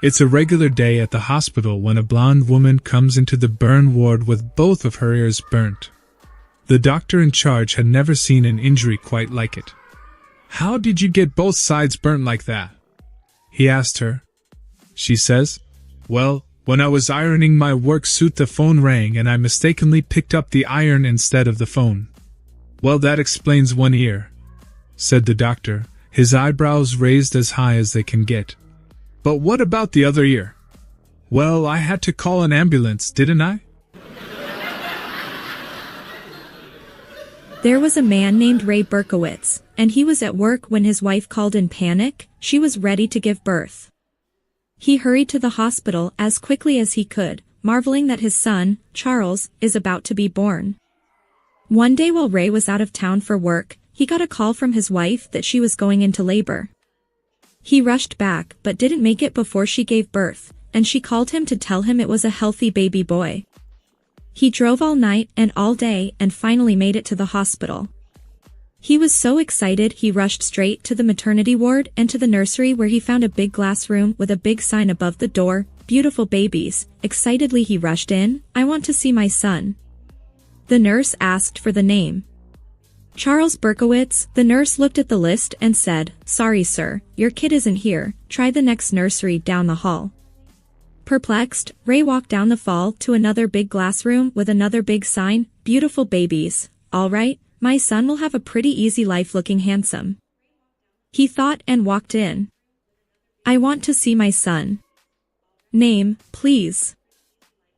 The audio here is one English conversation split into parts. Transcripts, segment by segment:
It's a regular day at the hospital when a blonde woman comes into the burn ward with both of her ears burnt. The doctor in charge had never seen an injury quite like it. "How did you get both sides burnt like that?" he asked her. She says, "Well, when I was ironing my work suit the phone rang and I mistakenly picked up the iron instead of the phone." "Well, that explains one ear," said the doctor, his eyebrows raised as high as they can get. "But what about the other ear?" "Well, I had to call an ambulance, didn't I?" There was a man named Ray Berkowitz, and he was at work when his wife called in panic. She was ready to give birth. He hurried to the hospital as quickly as he could, marveling that his son, Charles, is about to be born. One day while Ray was out of town for work, he got a call from his wife that she was going into labor. He rushed back but didn't make it before she gave birth, and she called him to tell him it was a healthy baby boy. He drove all night and all day and finally made it to the hospital. He was so excited he rushed straight to the maternity ward and to the nursery where he found a big glass room with a big sign above the door, "Beautiful babies." Excitedly he rushed in, "I want to see my son." The nurse asked for the name. Charles Berkowitz. The nurse looked at the list and said, "Sorry sir, your kid isn't here, try the next nursery down the hall." Perplexed, Ray walked down the hall to another big glass room with another big sign, "Beautiful babies." "All right, my son will have a pretty easy life looking handsome," he thought and walked in. "I want to see my son. Name, please."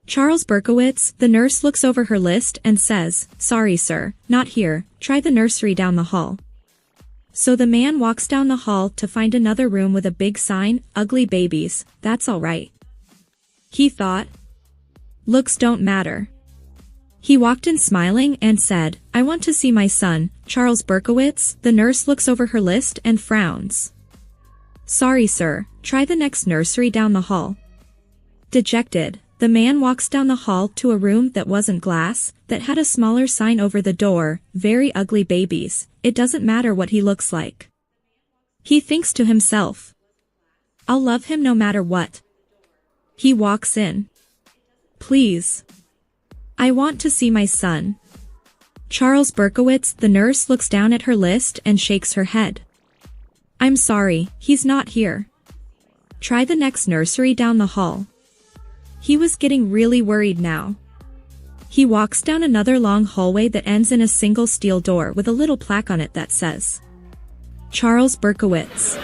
Charles Berkowitz. The nurse looks over her list and says, "Sorry sir, not here, try the nursery down the hall." So the man walks down the hall to find another room with a big sign, "Ugly babies." "That's all right," he thought. "Looks don't matter." He walked in smiling and said, "I want to see my son, Charles Berkowitz." The nurse looks over her list and frowns. "Sorry sir, try the next nursery down the hall." Dejected, the man walks down the hall to a room that wasn't glass, that had a smaller sign over the door, "Very ugly babies." It doesn't matter what he looks like. He thinks to himself, "I'll love him no matter what." He walks in. "Please, I want to see my son, Charles Berkowitz." The nurse looks down at her list and shakes her head. "I'm sorry, he's not here. Try the next nursery down the hall." He was getting really worried now. He walks down another long hallway that ends in a single steel door with a little plaque on it that says, "Charles Berkowitz."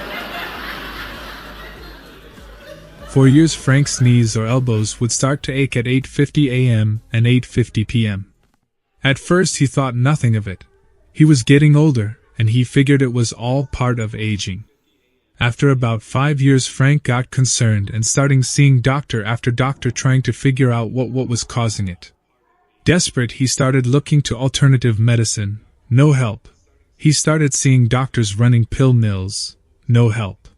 For years Frank's knees or elbows would start to ache at 8:50 a.m. and 8:50 p.m. At first he thought nothing of it. He was getting older, and he figured it was all part of aging. After about 5 years Frank got concerned and started seeing doctor after doctor trying to figure out what was causing it. Desperate, he started looking to alternative medicine. No help. He started seeing doctors running pill mills. No help.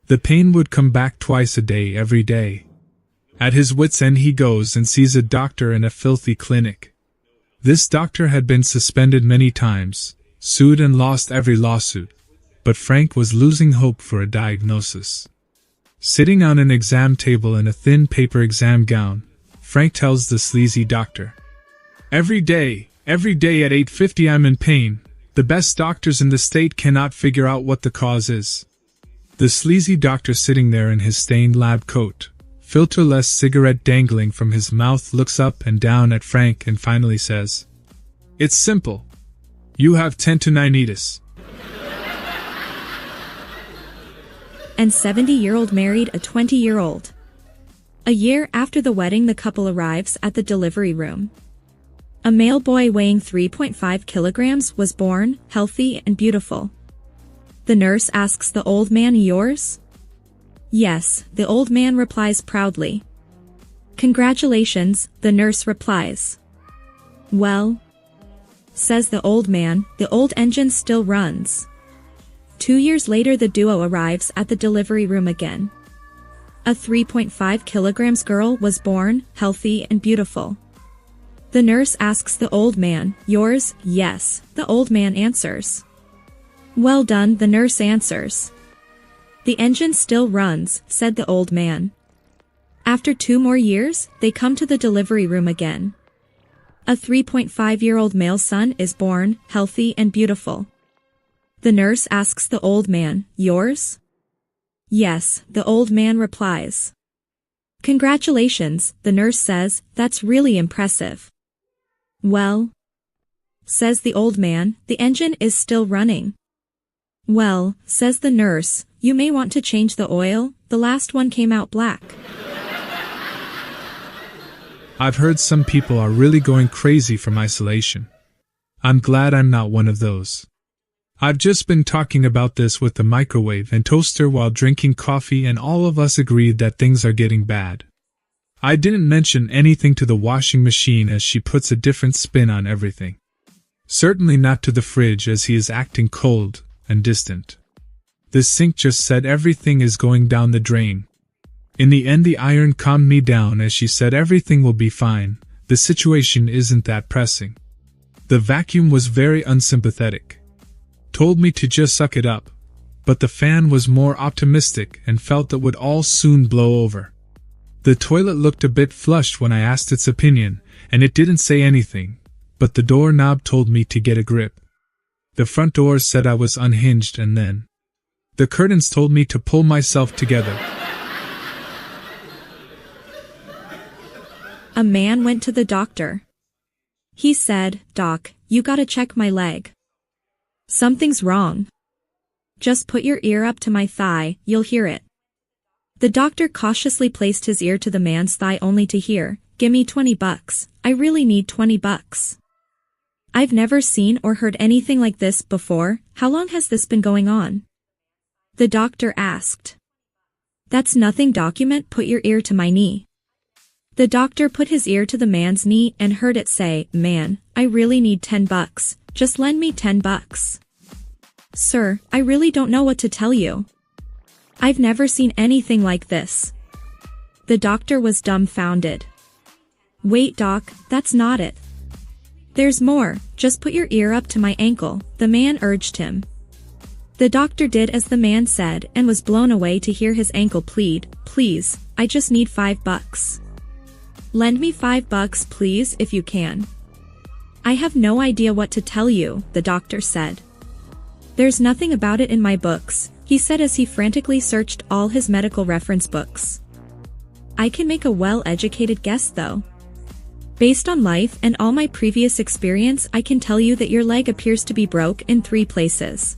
The pain would come back twice a day every day. At his wit's end he goes and sees a doctor in a filthy clinic. This doctor had been suspended many times, sued and lost every lawsuit. But Frank was losing hope for a diagnosis. Sitting on an exam table in a thin paper exam gown, Frank tells the sleazy doctor, Every day at 8:50 I'm in pain. The best doctors in the state cannot figure out what the cause is." The sleazy doctor sitting there in his stained lab coat, filterless cigarette dangling from his mouth, looks up and down at Frank and finally says, "It's simple. You have tendinitis." And 70-year-old married a 20-year-old. A year after the wedding, the couple arrives at the delivery room. A male boy weighing 3.5 kilograms was born, healthy and beautiful. The nurse asks the old man, "Yours?" "Yes," the old man replies proudly. "Congratulations," the nurse replies. "Well," says the old man, "the old engine still runs." 2 years later the duo arrives at the delivery room again. A 3.5 kilograms girl was born, healthy and beautiful. The nurse asks the old man, "Yours?" "Yes," the old man answers. "Well done," the nurse answers. The engine still runs, said the old man. After 2 more years, they come to the delivery room again. A 3.5-year-old male son is born, healthy and beautiful. The nurse asks the old man, "Yours?" "Yes," the old man replies. "Congratulations," the nurse says, "that's really impressive." "Well," says the old man, "the engine is still running." "Well," says the nurse, "you may want to change the oil, the last one came out black." I've heard some people are really going crazy from isolation. I'm glad I'm not one of those. I've just been talking about this with the microwave and toaster while drinking coffee, and all of us agreed that things are getting bad. I didn't mention anything to the washing machine as she puts a different spin on everything. Certainly not to the fridge as he is acting cold and distant. The sink just said everything is going down the drain. In the end, the iron calmed me down as she said everything will be fine, the situation isn't that pressing. The vacuum was very unsympathetic. Told me to just suck it up. But the fan was more optimistic and felt it would all soon blow over. The toilet looked a bit flushed when I asked its opinion, and it didn't say anything, but the doorknob told me to get a grip. The front door said I was unhinged, and then the curtains told me to pull myself together. A man went to the doctor. He said, "Doc, you gotta check my leg. Something's wrong. Just put your ear up to my thigh, you'll hear it." The doctor cautiously placed his ear to the man's thigh only to hear, "Gimme $20, I really need $20. I've never seen or heard anything like this before, how long has this been going on?" The doctor asked. "That's nothing, document, put your ear to my knee." The doctor put his ear to the man's knee and heard it say, "Man, I really need $10, just lend me $10. Sir, I really don't know what to tell you. I've never seen anything like this." The doctor was dumbfounded. "Wait, doc, that's not it. There's more, just put your ear up to my ankle," the man urged him. The doctor did as the man said and was blown away to hear his ankle plead, "Please, I just need $5. Lend me $5 please if you can." "I have no idea what to tell you," the doctor said. "There's nothing about it in my books," he said as he frantically searched all his medical reference books. "I can make a well-educated guess though. Based on life and all my previous experience, I can tell you that your leg appears to be broke in 3 places."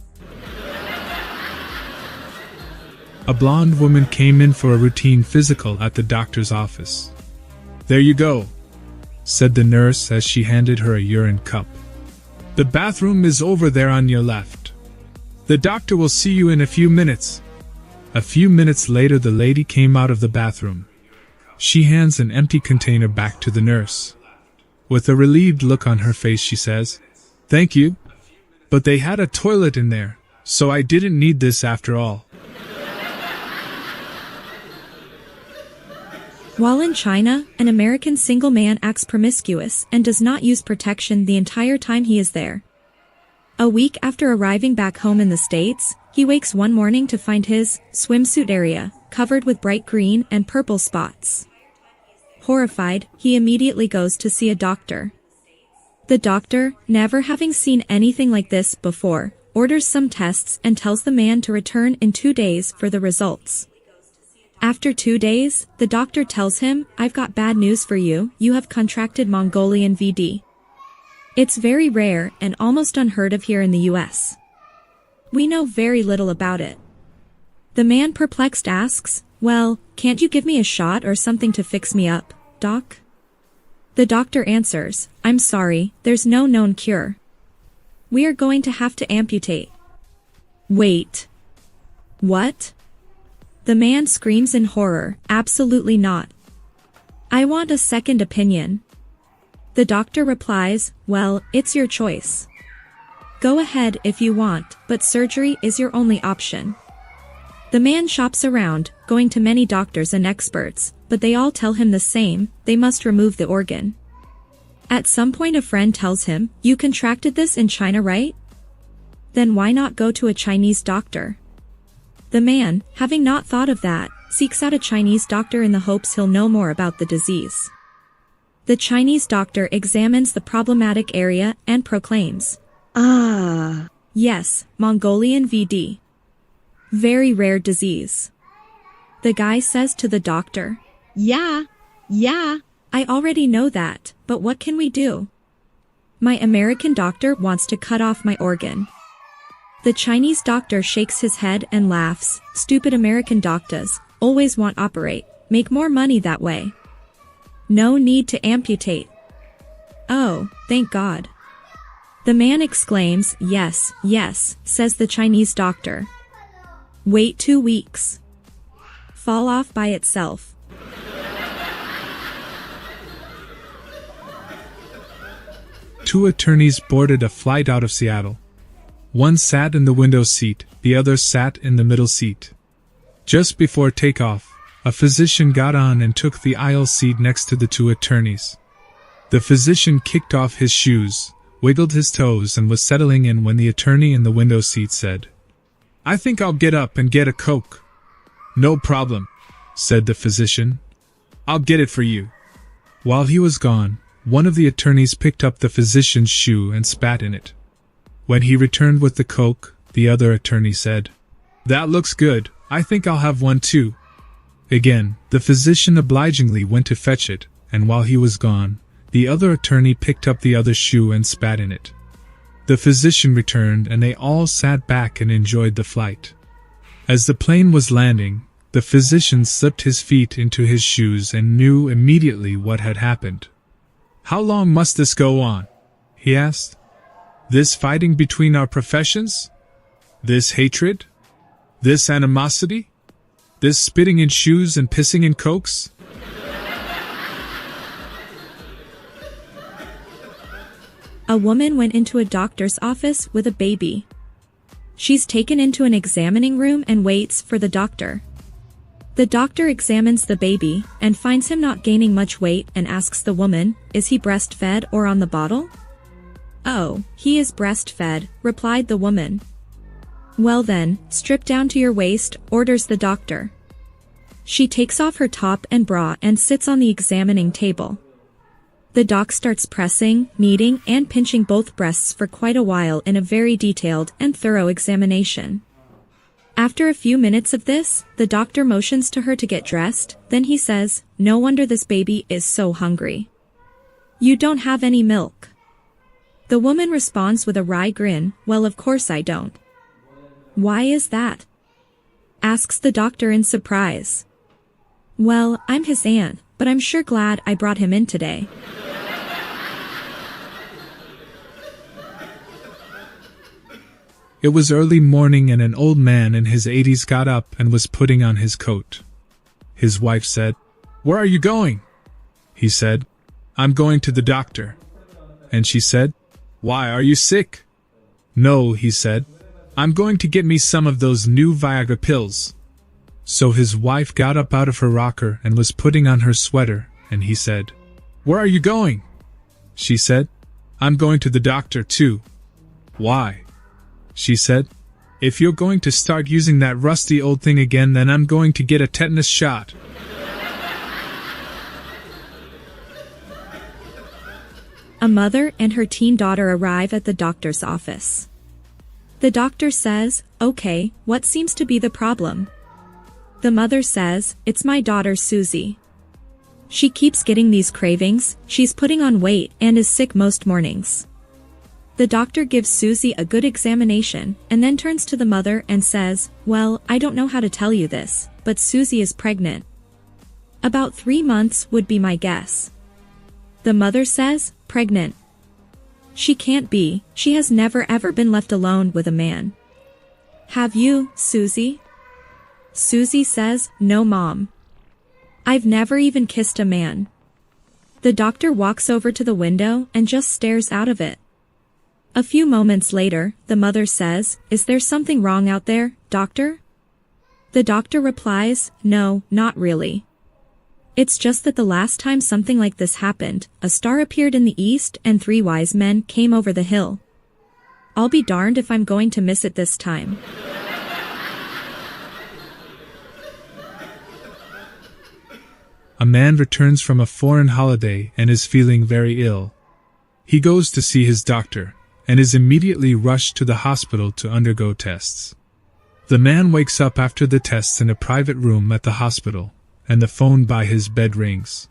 A blonde woman came in for a routine physical at the doctor's office. "There you go," said the nurse as she handed her a urine cup. "The bathroom is over there on your left. The doctor will see you in a few minutes." A few minutes later, the lady came out of the bathroom. She hands an empty container back to the nurse. With a relieved look on her face, she says, "Thank you. But they had a toilet in there, so I didn't need this after all." While in China, an American single man acts promiscuous and does not use protection the entire time he is there. A week after arriving back home in the States, he wakes one morning to find his swimsuit area covered with bright green and purple spots. Horrified, he immediately goes to see a doctor. The doctor, never having seen anything like this before, orders some tests and tells the man to return in 2 days for the results. After 2 days, the doctor tells him, "I've got bad news for you, you have contracted Mongolian VD. It's very rare and almost unheard of here in the US. We know very little about it." The man perplexed asks, "Well, can't you give me a shot or something to fix me up, doc?" The doctor answers, "I'm sorry, there's no known cure. We are going to have to amputate." "Wait. What?" The man screams in horror, "Absolutely not. I want a second opinion." The doctor replies, "Well, it's your choice. Go ahead if you want, but surgery is your only option." The man shops around, going to many doctors and experts, but they all tell him the same, they must remove the organ. At some point a friend tells him, "You contracted this in China, right? Then why not go to a Chinese doctor?" The man, having not thought of that, seeks out a Chinese doctor in the hopes he'll know more about the disease. The Chinese doctor examines the problematic area and proclaims, "Ah, yes, Mongolian VD. Very rare disease." The guy says to the doctor, Yeah, I already know that, but what can we do? My American doctor wants to cut off my organ." The Chinese doctor shakes his head and laughs. "Stupid American doctors, always want operate, make more money that way. No need to amputate." "Oh, thank God." The man exclaims, Yes, says the Chinese doctor. "Wait 2 weeks. Fall off by itself." Two attorneys boarded a flight out of Seattle. One sat in the window seat, the other sat in the middle seat. Just before takeoff, a physician got on and took the aisle seat next to the two attorneys. The physician kicked off his shoes, wiggled his toes and was settling in when the attorney in the window seat said, "I think I'll get up and get a Coke." "No problem," said the physician. "I'll get it for you." While he was gone, one of the attorneys picked up the physician's shoe and spat in it. When he returned with the Coke, the other attorney said, "That looks good, I think I'll have one too." Again, the physician obligingly went to fetch it, and while he was gone, the other attorney picked up the other shoe and spat in it. The physician returned and they all sat back and enjoyed the flight. As the plane was landing, the physician slipped his feet into his shoes and knew immediately what had happened. "How long must this go on?" he asked. "This fighting between our professions? This hatred? This animosity? This spitting in shoes and pissing in Cokes?" A woman went into a doctor's office with a baby. She's taken into an examining room and waits for the doctor. The doctor examines the baby and finds him not gaining much weight and asks the woman, "Is he breastfed or on the bottle?" "Oh, he is breastfed," replied the woman. "Well then, strip down to your waist," orders the doctor. She takes off her top and bra and sits on the examining table. The doc starts pressing, kneading, and pinching both breasts for quite a while in a very detailed and thorough examination. After a few minutes of this, the doctor motions to her to get dressed, then he says, "No wonder this baby is so hungry. You don't have any milk." The woman responds with a wry grin, "Well, of course I don't." "Why is that?" asks the doctor in surprise. "Well, I'm his aunt, but I'm sure glad I brought him in today." It was early morning and an old man in his 80s got up and was putting on his coat. His wife said, "Where are you going?" He said, "I'm going to the doctor." And she said, "Why, are you sick?" "No," he said, "I'm going to get me some of those new Viagra pills." So his wife got up out of her rocker and was putting on her sweater, and he said, "Where are you going?" She said, "I'm going to the doctor too." "Why?" She said, "If you're going to start using that rusty old thing again, then I'm going to get a tetanus shot." A mother and her teen daughter arrive at the doctor's office. The doctor says, "Okay, what seems to be the problem?" The mother says, "It's my daughter Susie. She keeps getting these cravings, she's putting on weight and is sick most mornings." The doctor gives Susie a good examination, and then turns to the mother and says, "Well, I don't know how to tell you this, but Susie is pregnant. About 3 months would be my guess." The mother says, "Pregnant? She can't be, she has never ever been left alone with a man. Have you, Susie?" Susie says, "No, Mom. I've never even kissed a man." The doctor walks over to the window and just stares out of it. A few moments later, the mother says, "Is there something wrong out there, doctor?" The doctor replies, "No, not really. It's just that the last time something like this happened, a star appeared in the east and 3 wise men came over the hill. I'll be darned if I'm going to miss it this time." a man returns from a foreign holiday and is feeling very ill. He goes to see his doctor, and is immediately rushed to the hospital to undergo tests. The man wakes up after the tests in a private room at the hospital, and the phone by his bed rings.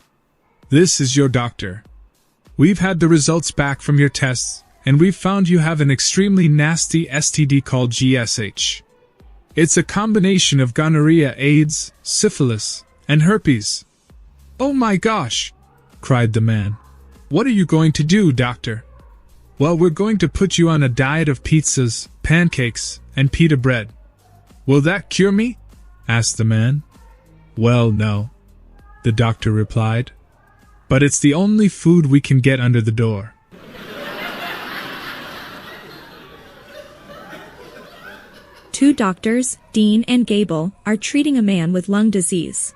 "This is your doctor. We've had the results back from your tests, and we've found you have an extremely nasty STD called GSH. It's a combination of gonorrhea, AIDS, syphilis, and herpes." "Oh my gosh!" cried the man. "What are you going to do, doctor?" "Well, we're going to put you on a diet of pizzas, pancakes, and pita bread." "Will that cure me?" asked the man. "Well, no," the doctor replied. "But it's the only food we can get under the door." Two doctors, Dean and Gable, are treating a man with lung disease.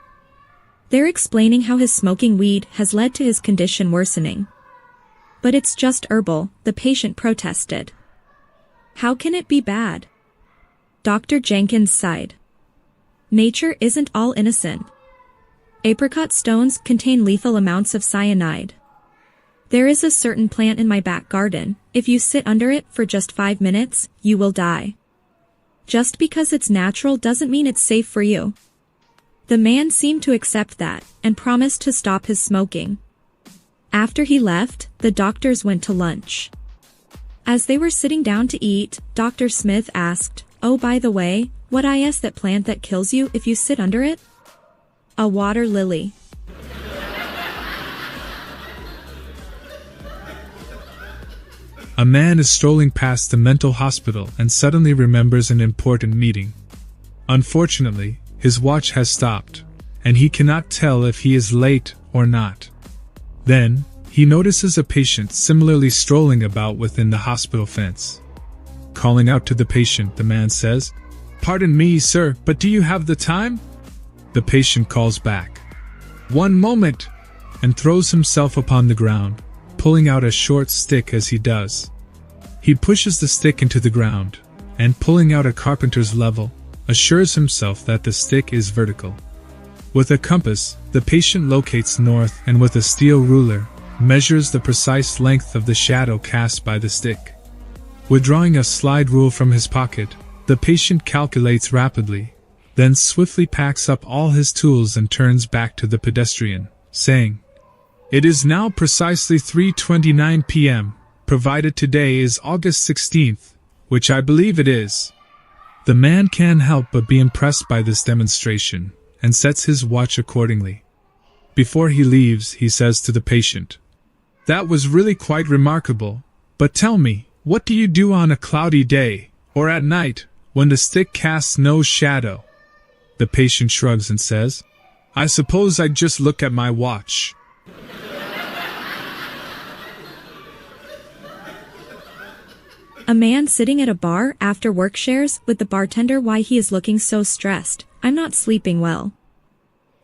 They're explaining how his smoking weed has led to his condition worsening. "But it's just herbal," the patient protested. "How can it be bad?" Dr. Jenkins sighed. "Nature isn't all innocent. Apricot stones contain lethal amounts of cyanide. There is a certain plant in my back garden, if you sit under it for just 5 minutes, you will die. Just because it's natural doesn't mean it's safe for you." The man seemed to accept that, and promised to stop his smoking. After he left, the doctors went to lunch. As they were sitting down to eat, Dr. Smith asked, "Oh, by the way, what is that plant that kills you if you sit under it?" "A water lily." A man is strolling past the mental hospital and suddenly remembers an important meeting. Unfortunately, his watch has stopped, and he cannot tell if he is late or not. Then, he notices a patient similarly strolling about within the hospital fence. Calling out to the patient, the man says, "Pardon me, sir, but do you have the time?" The patient calls back, "One moment," and throws himself upon the ground, pulling out a short stick as he does. He pushes the stick into the ground, and pulling out a carpenter's level, assures himself that the stick is vertical. With a compass, the patient locates north and with a steel ruler, measures the precise length of the shadow cast by the stick. Withdrawing a slide rule from his pocket, the patient calculates rapidly, then swiftly packs up all his tools and turns back to the pedestrian, saying, "It is now precisely 3:29 p.m., provided today is August 16th, which I believe it is." The man can't help but be impressed by this demonstration, and sets his watch accordingly. Before he leaves, he says to the patient, "That was really quite remarkable, but tell me, what do you do on a cloudy day, or at night, when the stick casts no shadow?" The patient shrugs and says, "I suppose I'd just look at my watch." A man sitting at a bar after work shares with the bartender why he is looking so stressed. "I'm not sleeping well.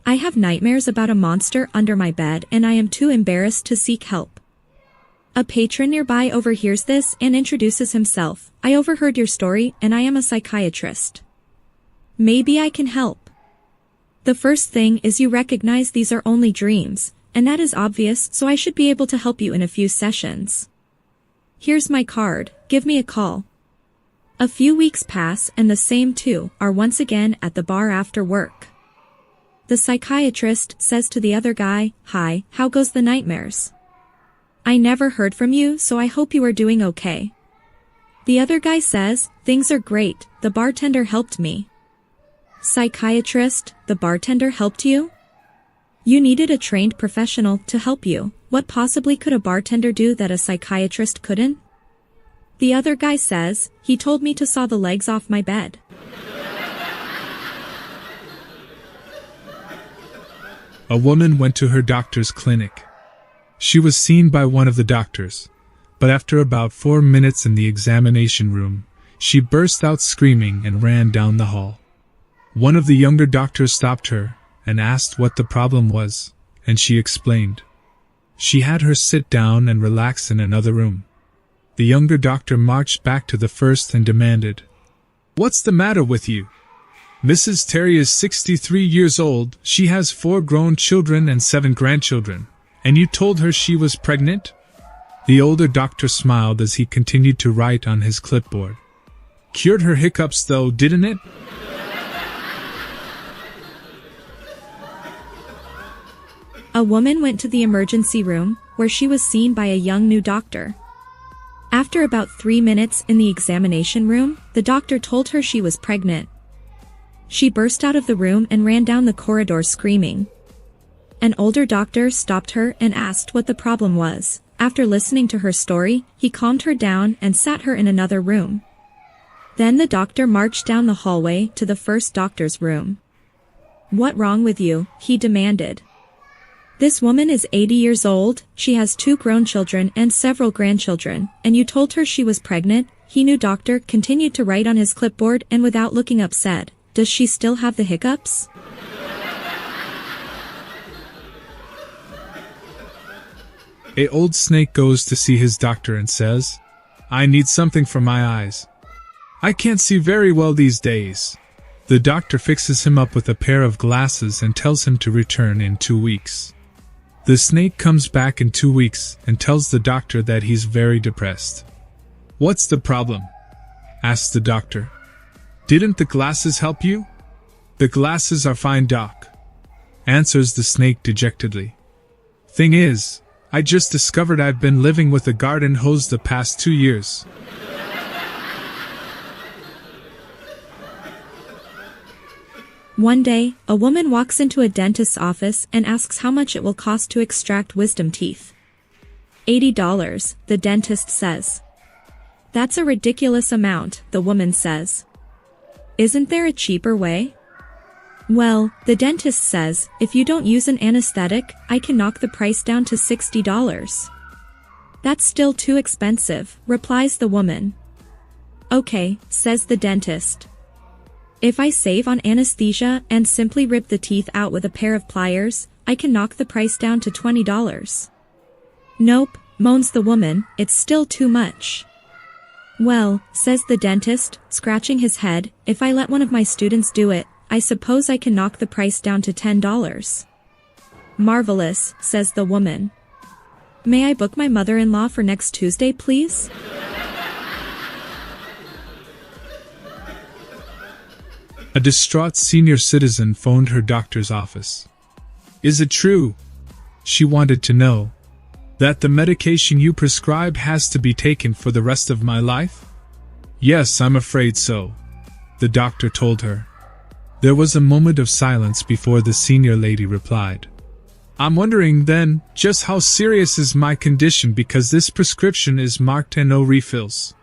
I have nightmares about a monster under my bed and I am too embarrassed to seek help." A patron nearby overhears this and introduces himself. "I overheard your story and I am a psychiatrist. Maybe I can help." The first thing is you recognize these are only dreams, and that is obvious, so I should be able to help you in a few sessions. "Here's my card, give me a call." A few weeks pass and the same two are once again at the bar after work. The psychiatrist says to the other guy, "Hi, how goes the nightmares? I never heard from you, so I hope you are doing okay." The other guy says, "Things are great, the bartender helped me." Psychiatrist, "The bartender helped you? You needed a trained professional to help you. What possibly could a bartender do that a psychiatrist couldn't?" The other guy says, "He told me to saw the legs off my bed." A woman went to her doctor's clinic. She was seen by one of the doctors, but after about 4 minutes in the examination room, she burst out screaming and ran down the hall. One of the younger doctors stopped her and asked what the problem was, and she explained. She had her sit down and relax in another room. The younger doctor marched back to the first and demanded, "What's the matter with you? Mrs. Terry is 63 years old, she has 4 grown children and 7 grandchildren. And you told her she was pregnant? The older doctor smiled as he continued to write on his clipboard. Cured her hiccups though, didn't it? A woman went to the emergency room, where she was seen by a young new doctor. After about 3 minutes in the examination room, the doctor told her she was pregnant. She burst out of the room and ran down the corridor screaming. An older doctor stopped her and asked what the problem was. After listening to her story, he calmed her down and sat her in another room. Then the doctor marched down the hallway to the first doctor's room. "What wrong with you?" he demanded. "This woman is 80 years old, she has 2 grown children and several grandchildren, and you told her she was pregnant." He new doctor continued to write on his clipboard and without looking up said, "Does she still have the hiccups?" A old snake goes to see his doctor and says, "I need something for my eyes. I can't see very well these days." The doctor fixes him up with a pair of glasses and tells him to return in 2 weeks. The snake comes back in 2 weeks and tells the doctor that he's very depressed. "What's the problem?" asks the doctor. "Didn't the glasses help you?" "The glasses are fine, doc," answers the snake dejectedly. "Thing is, I just discovered I've been living with a garden hose the past 2 years. One day, a woman walks into a dentist's office and asks how much it will cost to extract wisdom teeth. $80, the dentist says. "That's a ridiculous amount," the woman says. "Isn't there a cheaper way?" "Well," the dentist says, "if you don't use an anesthetic, I can knock the price down to $60. "That's still too expensive," replies the woman. "Okay," says the dentist. "If I save on anesthesia and simply rip the teeth out with a pair of pliers, I can knock the price down to $20. "Nope," moans the woman, "it's still too much." "Well," says the dentist, scratching his head, "if I let one of my students do it, I suppose I can knock the price down to $10. "Marvelous," says the woman. "May I book my mother-in-law for next Tuesday, please?" A distraught senior citizen phoned her doctor's office. "Is it true?" she wanted to know. "That the medication you prescribe has to be taken for the rest of my life?" "Yes, I'm afraid so," the doctor told her. There was a moment of silence before the senior lady replied. "I'm wondering then, just how serious is my condition because this prescription is marked and no refills."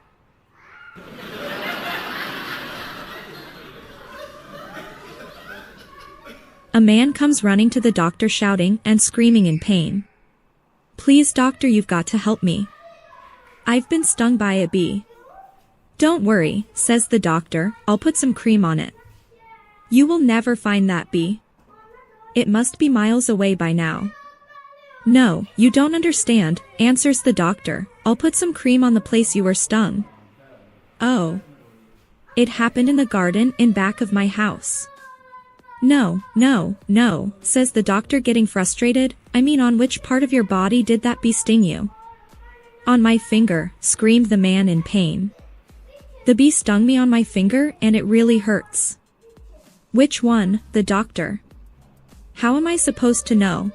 A man comes running to the doctor shouting and screaming in pain. "Please, doctor, you've got to help me. I've been stung by a bee." "Don't worry," says the doctor, "I'll put some cream on it. You will never find that bee. It must be miles away by now." "No, you don't understand," answers the doctor, "I'll put some cream on the place you were stung." "Oh. It happened in the garden in back of my house." "No, no, no," says the doctor getting frustrated, "I mean, on which part of your body did that bee sting you?" "On my finger," screamed the man in pain. "The bee stung me on my finger and it really hurts." "Which one?" the doctor. "How am I supposed to know?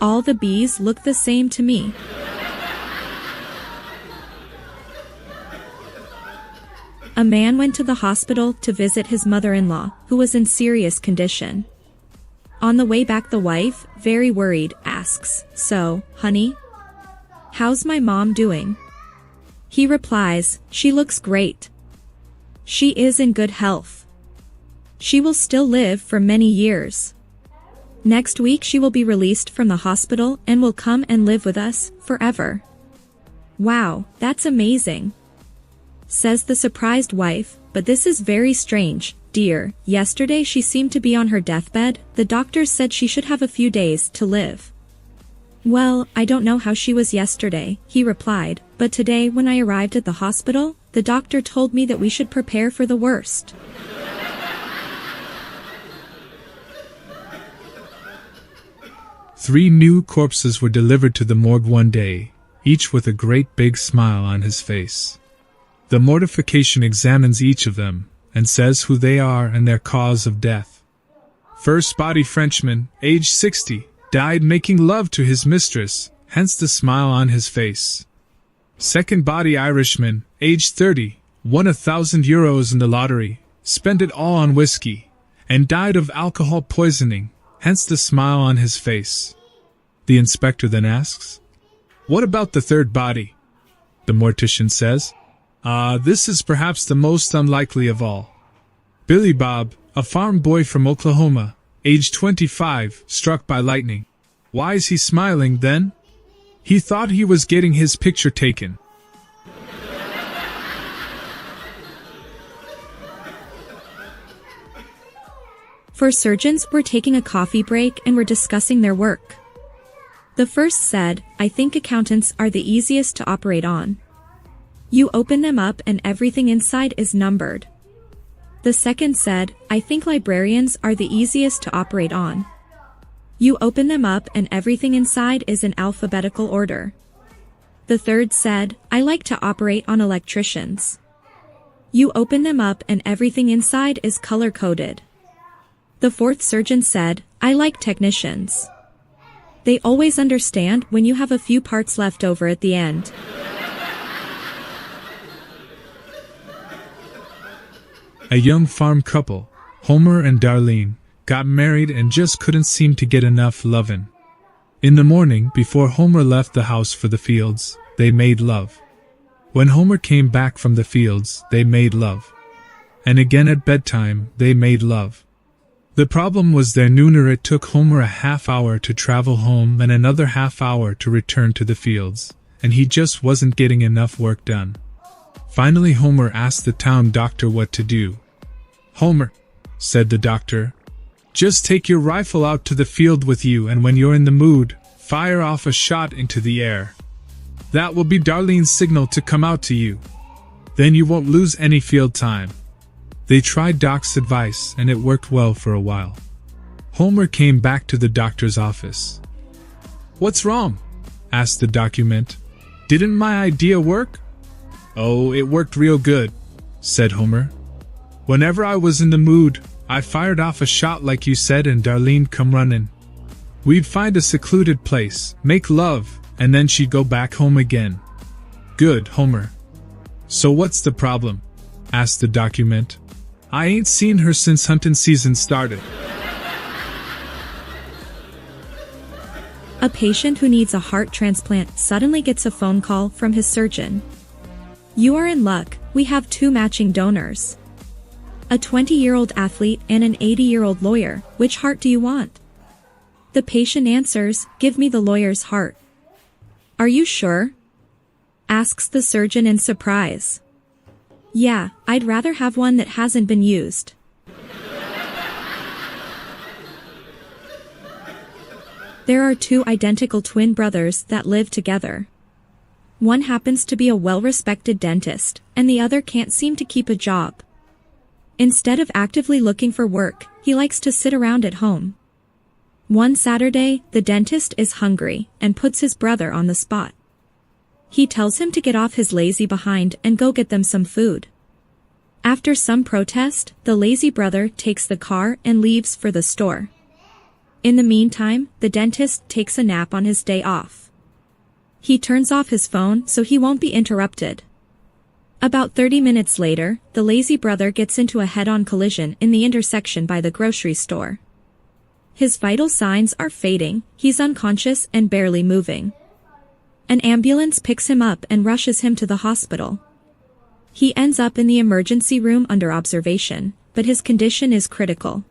All the bees look the same to me." A man went to the hospital to visit his mother-in-law, who was in serious condition. On the way back, the wife, very worried, asks, "So, honey, how's my mom doing?" He replies, "She looks great. She is in good health. She will still live for many years. Next week she will be released from the hospital and will come and live with us forever." "Wow, that's amazing," says the surprised wife, "but this is very strange, dear. Yesterday she seemed to be on her deathbed. The doctors said she should have a few days to live." "Well, I don't know how she was yesterday," he replied, "but today when I arrived at the hospital, the doctor told me that we should prepare for the worst." 3 new corpses were delivered to the morgue one day, each with a great big smile on his face. The mortification examines each of them, and says who they are and their cause of death. First body Frenchman, age 60, died making love to his mistress, hence the smile on his face. Second body Irishman, age 30, won €1,000 in the lottery, spent it all on whiskey, and died of alcohol poisoning, hence the smile on his face. The inspector then asks, "What about the third body?" The mortician says, "This is perhaps the most unlikely of all. Billy Bob, a farm boy from Oklahoma, age 25, struck by lightning. Why is he smiling then? He thought he was getting his picture taken." Four surgeons were taking a coffee break and were discussing their work. The first said, "I think accountants are the easiest to operate on. You open them up and everything inside is numbered." The second said, "I think librarians are the easiest to operate on. You open them up and everything inside is in alphabetical order." The third said, "I like to operate on electricians. You open them up and everything inside is color-coded." The fourth surgeon said, "I like technicians. They always understand when you have a few parts left over at the end." A young farm couple, Homer and Darlene, got married and just couldn't seem to get enough lovin'. In the morning, before Homer left the house for the fields, they made love. When Homer came back from the fields, they made love. And again at bedtime, they made love. The problem was their nooner. It took Homer a half hour to travel home and another half hour to return to the fields, and he just wasn't getting enough work done. Finally Homer asked the town doctor what to do. "Homer," said the doctor, "just take your rifle out to the field with you, and when you're in the mood, fire off a shot into the air. That will be Darlene's signal to come out to you. Then you won't lose any field time." They tried Doc's advice, and it worked well for a while. Homer came back to the doctor's office. "What's wrong?" asked the document. "Didn't my idea work?" "Oh, it worked real good," said Homer. "Whenever I was in the mood, I fired off a shot like you said and Darlene come running. We'd find a secluded place, make love, and then she'd go back home again." "Good, Homer. So what's the problem?" asked the document. "I ain't seen her since hunting season started." A patient who needs a heart transplant suddenly gets a phone call from his surgeon. "You are in luck, we have 2 matching donors. A 20-year-old athlete and an 80-year-old lawyer, which heart do you want?" The patient answers, "Give me the lawyer's heart." "Are you sure?" asks the surgeon in surprise. "Yeah, I'd rather have one that hasn't been used." There are 2 identical twin brothers that live together. One happens to be a well-respected dentist, and the other can't seem to keep a job. Instead of actively looking for work, he likes to sit around at home. One Saturday, the dentist is hungry, and puts his brother on the spot. He tells him to get off his lazy behind and go get them some food. After some protest, the lazy brother takes the car and leaves for the store. In the meantime, the dentist takes a nap on his day off. He turns off his phone so he won't be interrupted. About 30 minutes later, the lazy brother gets into a head-on collision in the intersection by the grocery store. His vital signs are fading, he's unconscious and barely moving. An ambulance picks him up and rushes him to the hospital. He ends up in the emergency room under observation, but his condition is critical.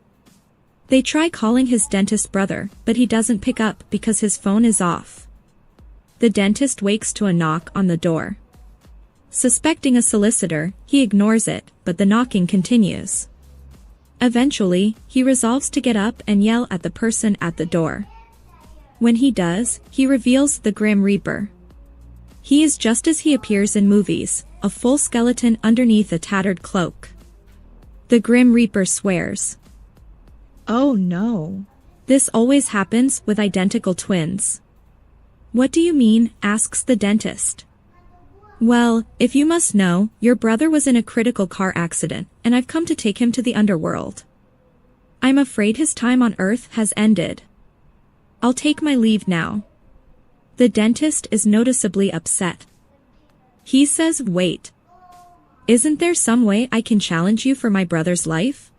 They try calling his dentist brother, but he doesn't pick up because his phone is off. The dentist wakes to a knock on the door. Suspecting a solicitor, he ignores it, but the knocking continues. Eventually, he resolves to get up and yell at the person at the door. When he does, he reveals the Grim Reaper. He is just as he appears in movies, a full skeleton underneath a tattered cloak. The Grim Reaper swears, "Oh no. This always happens with identical twins. What do you mean? Asks the dentist. Well, if you must know, your brother was in a critical car accident, and I've come to take him to the underworld. I'm afraid his time on Earth has ended. I'll take my leave now. The dentist is noticeably upset. He says, wait. Isn't there some way I can challenge you for my brother's life?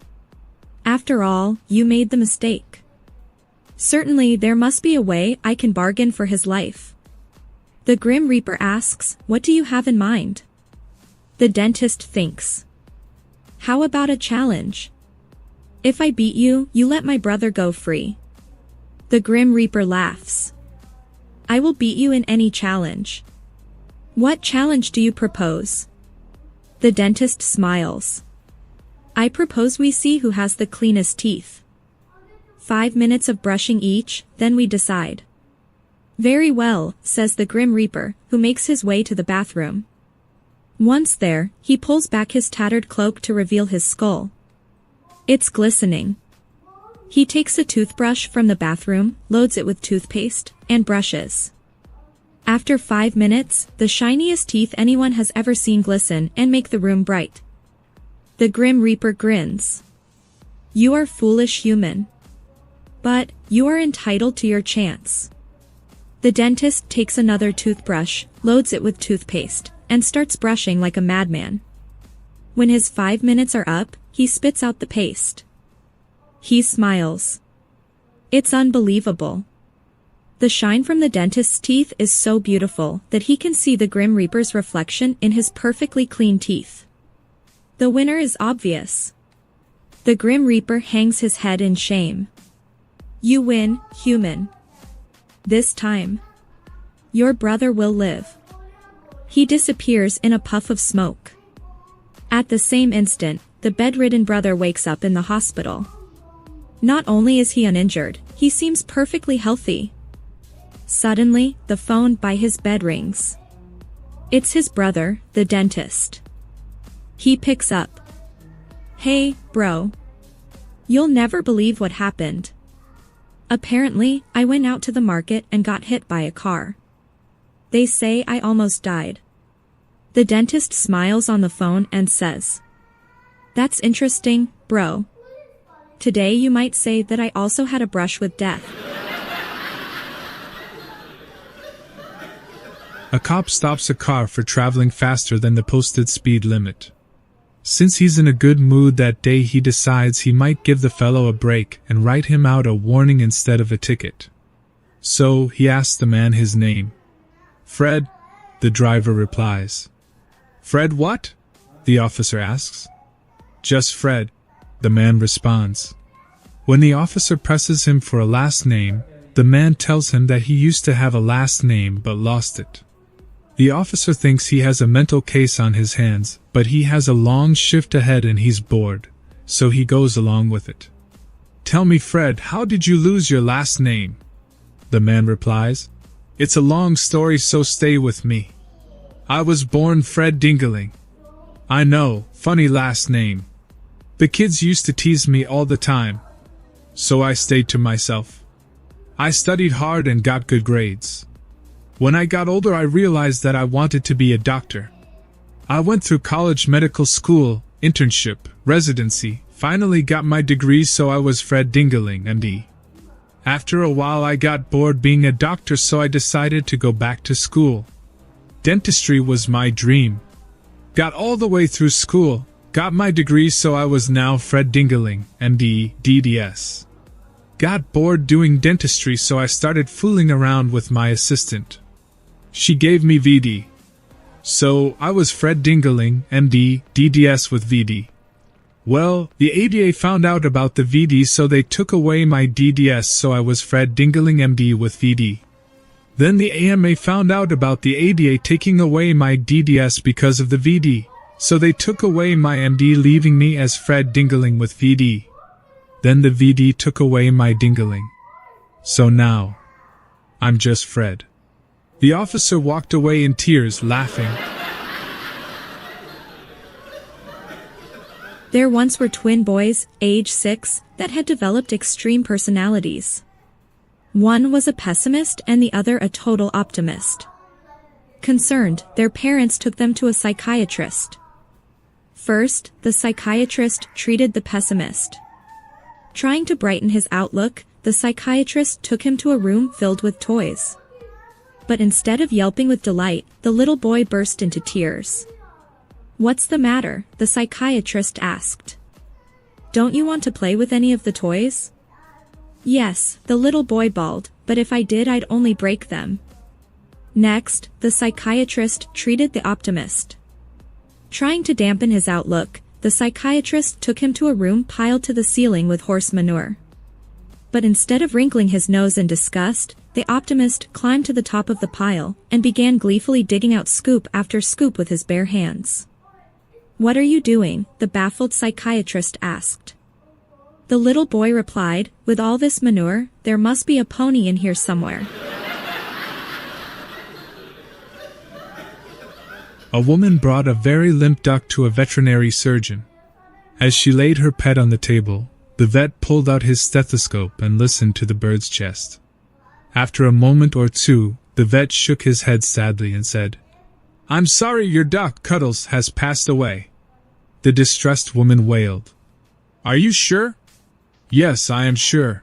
After all, you made the mistake. Certainly there must be a way I can bargain for his life. The Grim Reaper asks, what do you have in mind? The dentist thinks. How about a challenge? If I beat you, you let my brother go free. The Grim Reaper laughs. I will beat you in any challenge. What challenge do you propose? The dentist smiles. I propose we see who has the cleanest teeth. 5 minutes of brushing each, then we decide. Very well, says the Grim Reaper, who makes his way to the bathroom. Once there, he pulls back his tattered cloak to reveal his skull. It's glistening. He takes a toothbrush from the bathroom, loads it with toothpaste, and brushes. After 5 minutes, the shiniest teeth anyone has ever seen glisten and make the room bright. The Grim Reaper grins. You are foolish human. But, you are entitled to your chance. The dentist takes another toothbrush, loads it with toothpaste, and starts brushing like a madman. When his 5 minutes are up, he spits out the paste. He smiles. It's unbelievable. The shine from the dentist's teeth is so beautiful that he can see the Grim Reaper's reflection in his perfectly clean teeth. The winner is obvious. The Grim Reaper hangs his head in shame. You win, human. This time, your brother will live. He disappears in a puff of smoke. At the same instant, the bedridden brother wakes up in the hospital. Not only is he uninjured, he seems perfectly healthy. Suddenly, the phone by his bed rings. It's his brother, the dentist. He picks up. Hey, bro. You'll never believe what happened. Apparently, I went out to the market and got hit by a car. They say I almost died. The dentist smiles on the phone and says, That's interesting, bro. Today you might say that I also had a brush with death. A cop stops a car for traveling faster than the posted speed limit. Since he's in a good mood that day, he decides he might give the fellow a break and write him out a warning instead of a ticket. So, he asks the man his name. Fred, the driver replies. Fred what? The officer asks. Just Fred, the man responds. When the officer presses him for a last name, the man tells him that he used to have a last name but lost it. The officer thinks he has a mental case on his hands, but he has a long shift ahead and he's bored, so he goes along with it. Tell me, Fred, how did you lose your last name? The man replies. It's a long story, so stay with me. I was born Fred Dingaling. I know, funny last name. The kids used to tease me all the time. So I stayed to myself. I studied hard and got good grades. When I got older, I realized that I wanted to be a doctor. I went through college, medical school, internship, residency, finally got my degree, so I was Fred Dingaling, MD. After a while I got bored being a doctor, so I decided to go back to school. Dentistry was my dream. Got all the way through school, got my degree, so I was now Fred Dingaling, MD, DDS. Got bored doing dentistry, so I started fooling around with my assistant. She gave me VD. So, I was Fred Dingaling, MD, DDS with VD. Well, the ADA found out about the VD, so they took away my DDS, so I was Fred Dingaling, MD with VD. Then the AMA found out about the ADA taking away my DDS because of the VD, so they took away my MD, leaving me as Fred Dingaling with VD. Then the VD took away my Dingaling. So now, I'm just Fred. The officer walked away in tears, laughing. There once were twin boys, age 6, that had developed extreme personalities. One was a pessimist and the other a total optimist. Concerned, their parents took them to a psychiatrist. First, the psychiatrist treated the pessimist. Trying to brighten his outlook, the psychiatrist took him to a room filled with toys. But instead of yelping with delight, the little boy burst into tears. "What's the matter?" the psychiatrist asked. "Don't you want to play with any of the toys?" "Yes," the little boy bawled, "but if I did I'd only break them." Next, the psychiatrist treated the optimist. Trying to dampen his outlook, the psychiatrist took him to a room piled to the ceiling with horse manure. But instead of wrinkling his nose in disgust, the optimist climbed to the top of the pile and began gleefully digging out scoop after scoop with his bare hands. "What are you doing?" the baffled psychiatrist asked. The little boy replied, "With all this manure, there must be a pony in here somewhere." A woman brought a very limp duck to a veterinary surgeon. As she laid her pet on the table, the vet pulled out his stethoscope and listened to the bird's chest. After a moment or two, the vet shook his head sadly and said, "I'm sorry your duck, Cuddles, has passed away." The distressed woman wailed. "Are you sure?" "Yes, I am sure.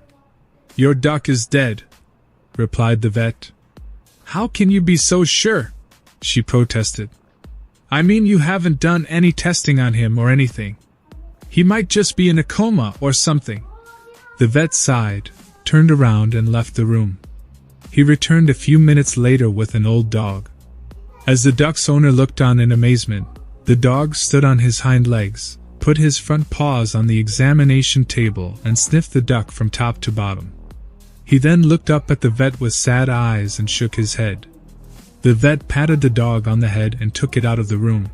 Your duck is dead," replied the vet. "How can you be so sure?" she protested. "I mean, you haven't done any testing on him or anything. He might just be in a coma or something." The vet sighed, turned around and left the room. He returned a few minutes later with an old dog. As the duck's owner looked on in amazement, the dog stood on his hind legs, put his front paws on the examination table and sniffed the duck from top to bottom. He then looked up at the vet with sad eyes and shook his head. The vet patted the dog on the head and took it out of the room.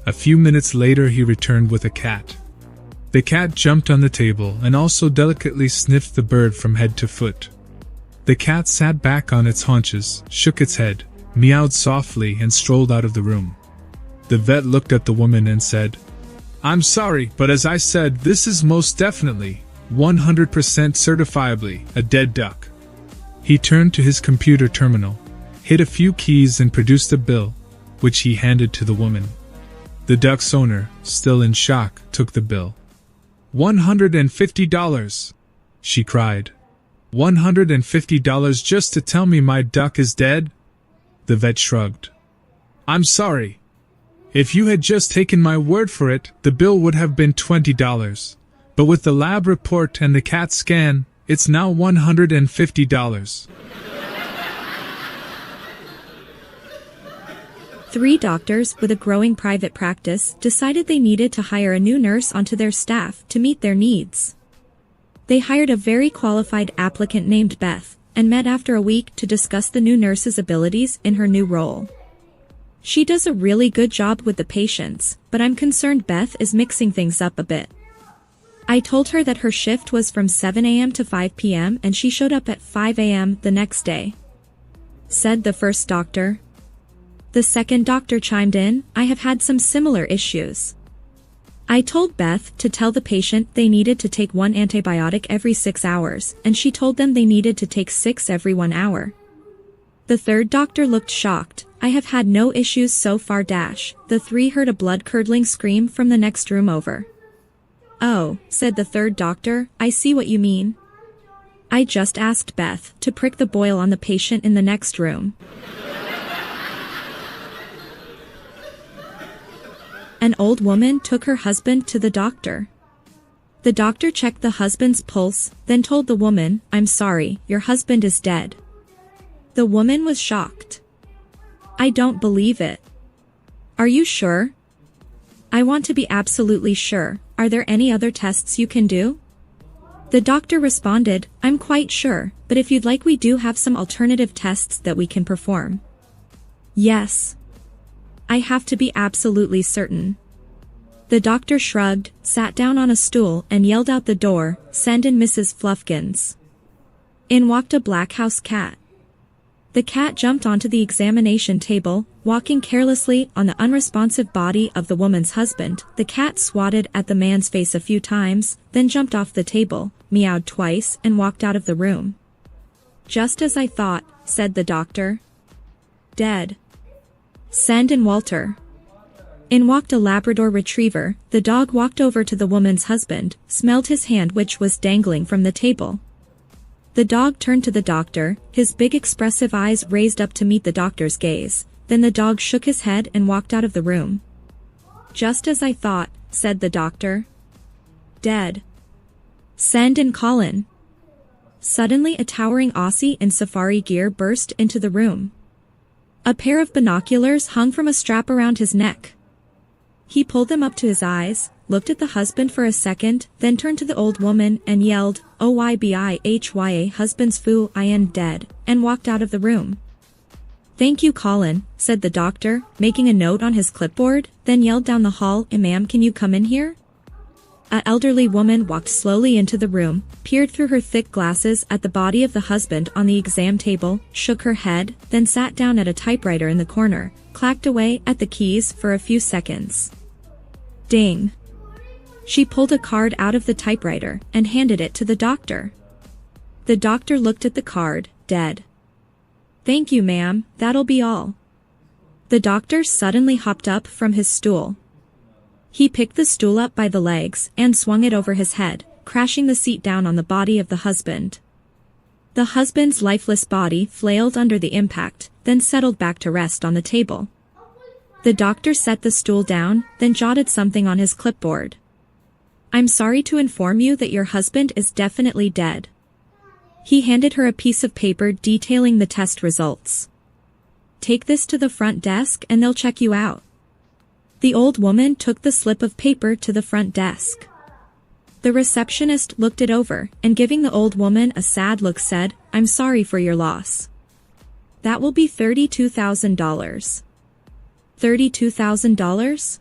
A few minutes later he returned with a cat. The cat jumped on the table and also delicately sniffed the bird from head to foot. The cat sat back on its haunches, shook its head, meowed softly and strolled out of the room. The vet looked at the woman and said, "I'm sorry, but as I said, this is most definitely, 100% certifiably, a dead duck." He turned to his computer terminal, hit a few keys and produced a bill, which he handed to the woman. The duck's owner, still in shock, took the bill. $150, she cried. $150 just to tell me my duck is dead? The vet shrugged. "I'm sorry. If you had just taken my word for it, the bill would have been $20. But with the lab report and the CAT scan, it's now $150. 3 doctors with a growing private practice decided they needed to hire a new nurse onto their staff to meet their needs. They hired a very qualified applicant named Beth, and met after a week to discuss the new nurse's abilities in her new role. She does a really good job with the patients, but I'm concerned Beth is mixing things up a bit. I told her that her shift was from 7 a.m. to 5 p.m. and she showed up at 5 a.m. the next day," said the first doctor. The second doctor chimed in, "I have had some similar issues. I told Beth to tell the patient they needed to take 1 antibiotic every 6 hours, and she told them they needed to take 6 every 1 hour." The third doctor looked shocked. "I have had no issues so far." The 3 heard a blood-curdling scream from the next room over. "Oh," said the third doctor, "I see what you mean. I just asked Beth to prick the boil on the patient in the next room." An old woman took her husband to the doctor. The doctor checked the husband's pulse, then told the woman, "I'm sorry, your husband is dead." The woman was shocked. "I don't believe it. Are you sure?" "I want to be absolutely sure. Are there any other tests you can do?" The doctor responded, "I'm quite sure, but if you'd like we do have some alternative tests that we can perform." "Yes. I have to be absolutely certain." The doctor shrugged, sat down on a stool and yelled out the door, "Send in Mrs. Fluffkins." In walked a black house cat. The cat jumped onto the examination table, walking carelessly on the unresponsive body of the woman's husband. The cat swatted at the man's face a few times, then jumped off the table, meowed twice, and walked out of the room. "Just as I thought," said the doctor. "Dead. Send in Walter." In walked a Labrador retriever. The dog walked over to the woman's husband, smelled his hand which was dangling from the table. The dog turned to the doctor, his big expressive eyes raised up to meet the doctor's gaze. Then the dog shook his head and walked out of the room. "Just as I thought," said the doctor. "Dead. Send in Colin." Suddenly a towering Aussie in safari gear burst into the room. A pair of binoculars hung from a strap around his neck. He pulled them up to his eyes, looked at the husband for a second, then turned to the old woman and yelled, "Oybihya husband's foo in dead," and walked out of the room. "Thank you, Colin," said the doctor, making a note on his clipboard, then yelled down the hall, "Ma'am, can you come in here?" An elderly woman walked slowly into the room, peered through her thick glasses at the body of the husband on the exam table, shook her head, then sat down at a typewriter in the corner, clacked away at the keys for a few seconds. Ding. She pulled a card out of the typewriter and handed it to the doctor. The doctor looked at the card, dead. "Thank you, ma'am, that'll be all." The doctor suddenly hopped up from his stool. He picked the stool up by the legs and swung it over his head, crashing the seat down on the body of the husband. The husband's lifeless body flailed under the impact, then settled back to rest on the table. The doctor set the stool down, then jotted something on his clipboard. "I'm sorry to inform you that your husband is definitely dead." He handed her a piece of paper detailing the test results. "Take this to the front desk and they'll check you out." The old woman took the slip of paper to the front desk. The receptionist looked it over, and giving the old woman a sad look said, "I'm sorry for your loss. That will be $32,000. $32,000?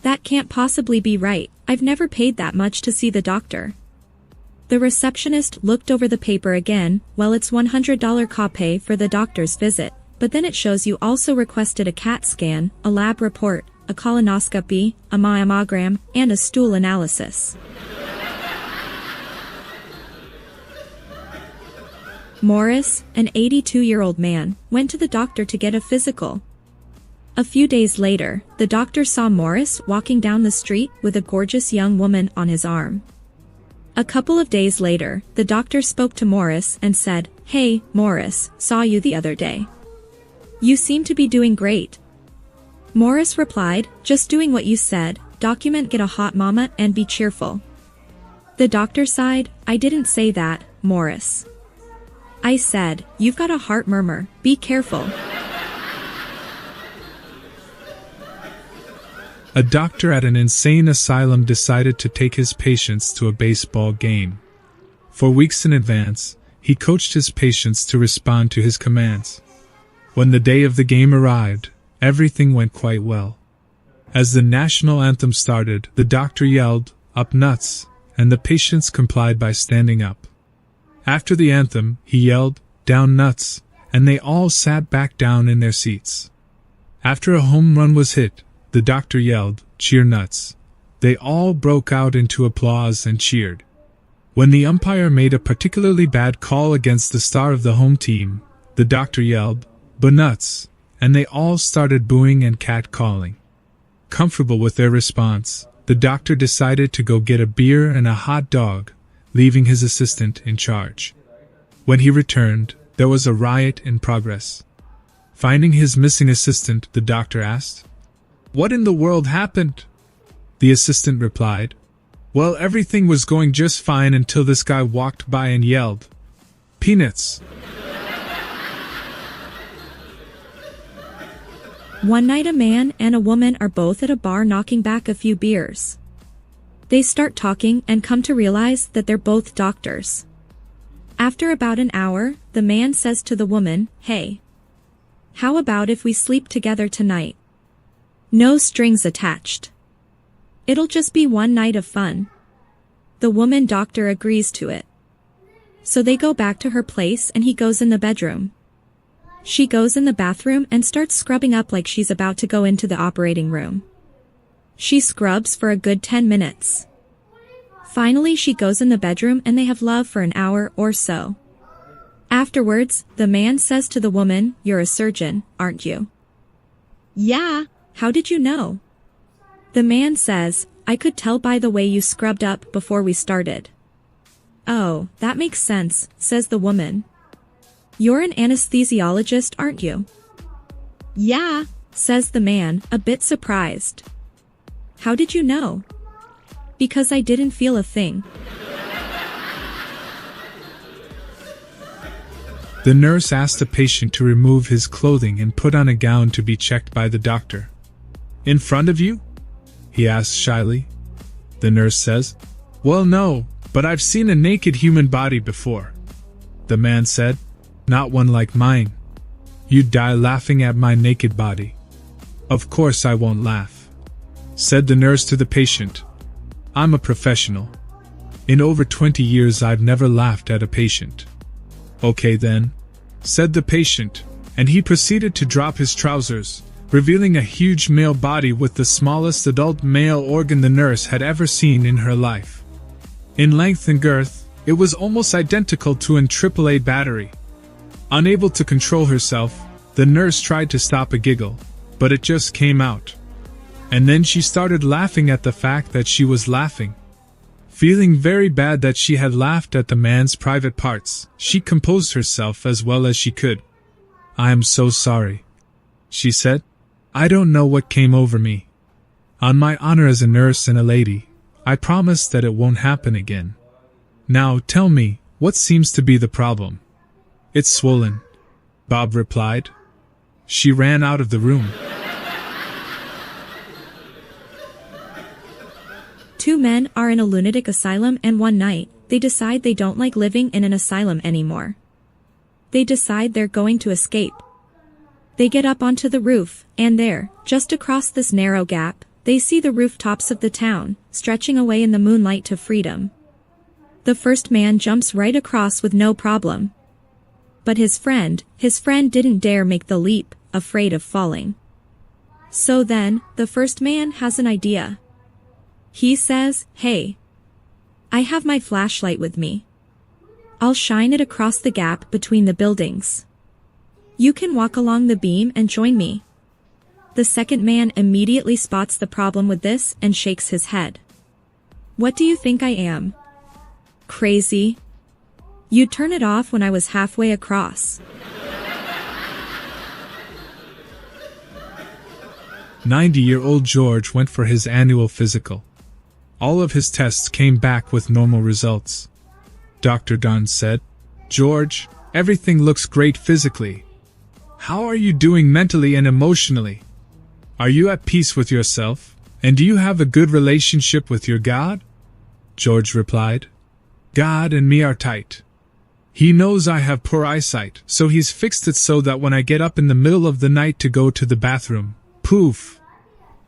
That can't possibly be right, I've never paid that much to see the doctor." The receptionist looked over the paper again. "Well, it's $100 copay for the doctor's visit, but then it shows you also requested a CAT scan, a lab report, a colonoscopy, a mammogram, and a stool analysis." Morris, an 82-year-old man, went to the doctor to get a physical. A few days later, the doctor saw Morris walking down the street with a gorgeous young woman on his arm. A couple of days later, the doctor spoke to Morris and said, "Hey, Morris, saw you the other day. You seem to be doing great." Morris replied, "Just doing what you said, document, get a hot mama, and be cheerful." The doctor sighed, "I didn't say that, Morris. I said, you've got a heart murmur, be careful." A doctor at an insane asylum decided to take his patients to a baseball game. For weeks in advance, he coached his patients to respond to his commands. When the day of the game arrived, everything went quite well. As the national anthem started, the doctor yelled, "Up nuts," and the patients complied by standing up. After the anthem, he yelled, "Down nuts," and they all sat back down in their seats. After a home run was hit, the doctor yelled, "Cheer nuts." They all broke out into applause and cheered. When the umpire made a particularly bad call against the star of the home team, the doctor yelled, "Nuts," and they all started booing and catcalling. Comfortable with their response, the doctor decided to go get a beer and a hot dog, leaving his assistant in charge. When he returned, there was a riot in progress. Finding his missing assistant, the doctor asked, "What in the world happened?" The assistant replied, "Well, everything was going just fine until this guy walked by and yelled, 'Peanuts.'" One night a man and a woman are both at a bar knocking back a few beers. They start talking and come to realize that they're both doctors. After about an hour, the man says to the woman, "Hey, how about if we sleep together tonight? No strings attached. It'll just be one night of fun." The woman doctor agrees to it. So they go back to her place and he goes in the bedroom. She goes in the bathroom and starts scrubbing up like she's about to go into the operating room. She scrubs for a good 10 minutes. Finally, she goes in the bedroom and they have love for an hour or so. Afterwards, the man says to the woman, "You're a surgeon, aren't you?" "Yeah, how did you know?" The man says, "I could tell by the way you scrubbed up before we started." "Oh, that makes sense," says the woman. "You're an anesthesiologist, aren't you?" "Yeah," says the man, a bit surprised. "How did you know?" "Because I didn't feel a thing." The nurse asked the patient to remove his clothing and put on a gown to be checked by the doctor. "In front of you?" he asks shyly. The nurse says, "Well, no, but I've seen a naked human body before." The man said, "Not one like mine. You'd die laughing at my naked body." "Of course I won't laugh," said the nurse to the patient. "I'm a professional. In over 20 years I've never laughed at a patient." "Okay then," said the patient, and he proceeded to drop his trousers, revealing a huge male body with the smallest adult male organ the nurse had ever seen in her life. In length and girth, it was almost identical to an AAA battery. Unable to control herself, the nurse tried to stop a giggle, but it just came out. And then she started laughing at the fact that she was laughing. Feeling very bad that she had laughed at the man's private parts, she composed herself as well as she could. "I am so sorry," she said. "I don't know what came over me. On my honor as a nurse and a lady, I promise that it won't happen again. Now tell me, what seems to be the problem?" "It's swollen," Bob replied. She ran out of the room. Two men are in a lunatic asylum and one night, they decide they don't like living in an asylum anymore. They decide they're going to escape. They get up onto the roof, and there, just across this narrow gap, they see the rooftops of the town, stretching away in the moonlight to freedom. The first man jumps right across with no problem. But his friend didn't dare make the leap, afraid of falling. So then, the first man has an idea. He says, "Hey, I have my flashlight with me. I'll shine it across the gap between the buildings. You can walk along the beam and join me." The second man immediately spots the problem with this and shakes his head. "What do you think I am? Crazy? You'd turn it off when I was halfway across." 90-year-old George went for his annual physical. All of his tests came back with normal results. Dr. Dunn said, "George, everything looks great physically. How are you doing mentally and emotionally? Are you at peace with yourself, and do you have a good relationship with your God?" George replied, "God and me are tight. He knows I have poor eyesight, so he's fixed it so that when I get up in the middle of the night to go to the bathroom, poof,